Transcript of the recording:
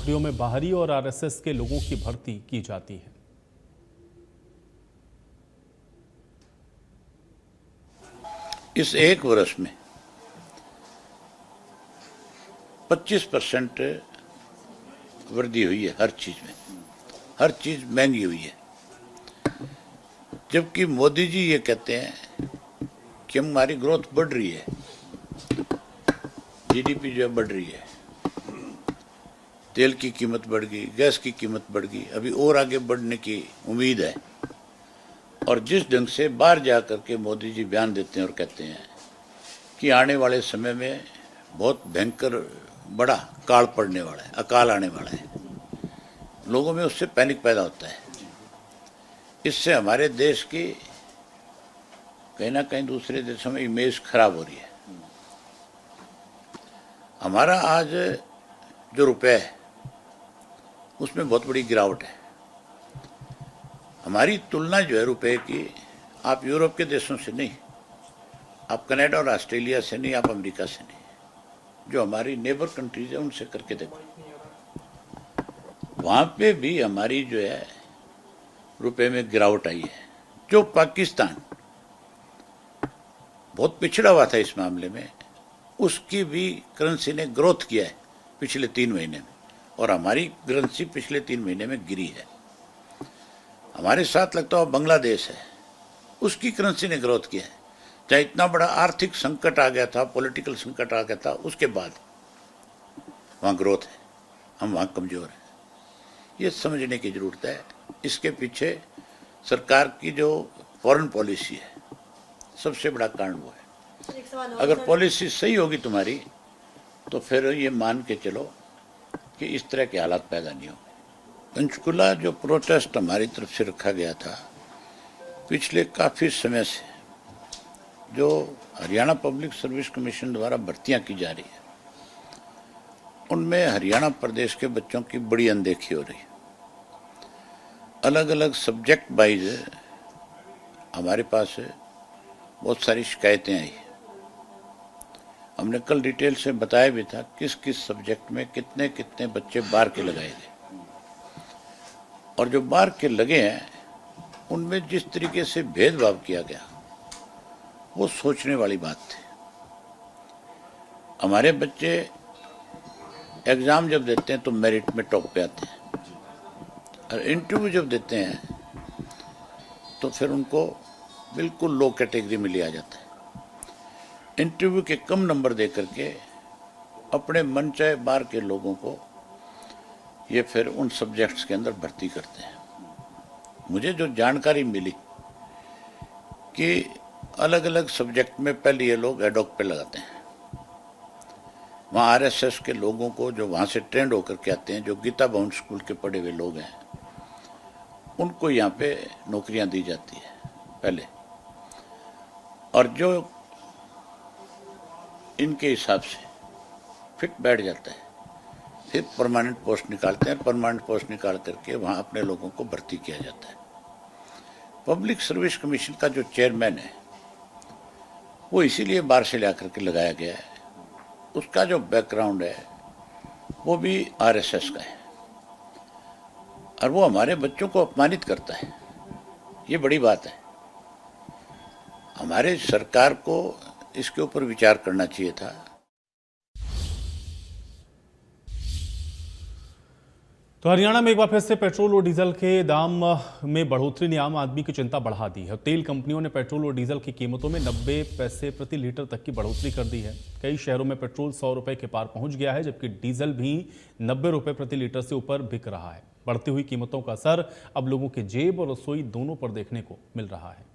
टुकड़ियों में बाहरी और आरएसएस के लोगों की भर्ती की जाती है। इस एक वर्ष में 25% वृद्धि हुई है हर चीज में। हर चीज महंगी हुई है। जबकि मोदी जी ये कहते हैं कि हमारी ग्रोथ बढ़ रही है, जीडीपी जो है बढ़ रही है, तेल की कीमत बढ़ गई, गैस की कीमत बढ़ गई, अभी और आगे बढ़ने की उम्मीद है। और जिस ढंग से बाहर जाकर के मोदी जी बयान देते हैं और कहते हैं कि आने वाले समय में बहुत भयंकर बड़ा काल पड़ने वाला है, अकाल आने वाला है, लोगों में उससे पैनिक पैदा होता है। इससे हमारे देश की कहीं ना कहीं दूसरे देशों में इमेज खराब हो रही है। हमारा आज जो रुपए है उसमें बहुत बड़ी गिरावट है। हमारी तुलना जो है रुपए की, आप यूरोप के देशों से नहीं, आप कनाडा और ऑस्ट्रेलिया से नहीं, आप अमेरिका से नहीं, जो हमारी नेबर कंट्रीज है उनसे करके देखो। वहां पे भी हमारी जो है रुपए में गिरावट आई है। जो पाकिस्तान बहुत पिछड़ा हुआ था इस मामले में, उसकी भी करेंसी ने ग्रोथ किया है पिछले 3 महीने में, और हमारी करेंसी पिछले 3 महीने में गिरी है। हमारे साथ लगता हुआ बांग्लादेश है, उसकी करेंसी ने ग्रोथ किया है। चाहे इतना बड़ा आर्थिक संकट आ गया था, पॉलिटिकल संकट आ गया था, उसके बाद वहां ग्रोथ है, हम वहां कमजोर हैं। ये समझने की जरूरत है। इसके पीछे सरकार की जो फॉरेन पॉलिसी है, सबसे बड़ा कारण वो है। अगर पॉलिसी सही होगी तुम्हारी तो फिर ये मान के चलो कि इस तरह के हालात पैदा नहीं होंगे। पंचकुला जो प्रोटेस्ट हमारी तरफ से रखा गया था पिछले काफी समय से, जो हरियाणा पब्लिक सर्विस कमीशन द्वारा भर्तियां की जा रही है, उनमें हरियाणा प्रदेश के बच्चों की बड़ी अनदेखी हो रही है। अलग अलग सब्जेक्ट वाइज हमारे पास बहुत सारी शिकायतें आई। हमने कल डिटेल से बताया भी था किस किस सब्जेक्ट में कितने कितने बच्चे बाहर के लगाए गए, और जो बाहर के लगे हैं उनमें जिस तरीके से भेदभाव किया गया वो सोचने वाली बात थी। हमारे बच्चे एग्जाम जब देते हैं तो मेरिट में टॉप पे आते हैं, और इंटरव्यू जब देते हैं तो फिर उनको बिल्कुल लो कैटेगरी में लिया जाता है। इंटरव्यू के कम नंबर दे करके अपने मनचाहे बाहर के लोगों को ये फिर उन सब्जेक्ट्स के अंदर भर्ती करते हैं। मुझे जो जानकारी मिली कि अलग अलग सब्जेक्ट में पहले ये लोग एडॉक पे लगाते हैं, वहाँ आरएसएस के लोगों को जो वहाँ से ट्रेंड होकर के आते हैं, जो गीता भवन स्कूल के पढ़े हुए लोग हैं, उनको यहाँ पे नौकरियां दी जाती है पहले, और जो इनके हिसाब से फिट बैठ जाता है फिर परमानेंट पोस्ट निकालते हैं। परमानेंट पोस्ट निकाल करके वहाँ अपने लोगों को भर्ती किया जाता है। पब्लिक सर्विस कमीशन का जो चेयरमैन है वो इसीलिए बाहर से ला करके लगाया गया है। उसका जो बैकग्राउंड है वो भी आरएसएस का है, और वो हमारे बच्चों को अपमानित करता है। ये बड़ी बात है। हमारे सरकार को इसके ऊपर विचार करना चाहिए था। तो हरियाणा में एक बार फिर से पेट्रोल और डीजल के दाम में बढ़ोतरी ने आम आदमी की चिंता बढ़ा दी है। तेल कंपनियों ने पेट्रोल और डीजल की कीमतों में 90 पैसे प्रति लीटर तक की बढ़ोतरी कर दी है। कई शहरों में पेट्रोल 100 रुपए के पार पहुंच गया है, जबकि डीजल भी 90 रुपए प्रति लीटर से ऊपर बिक रहा है। बढ़ती हुई कीमतों का असर अब लोगों की जेब और रसोई दोनों पर देखने को मिल रहा है।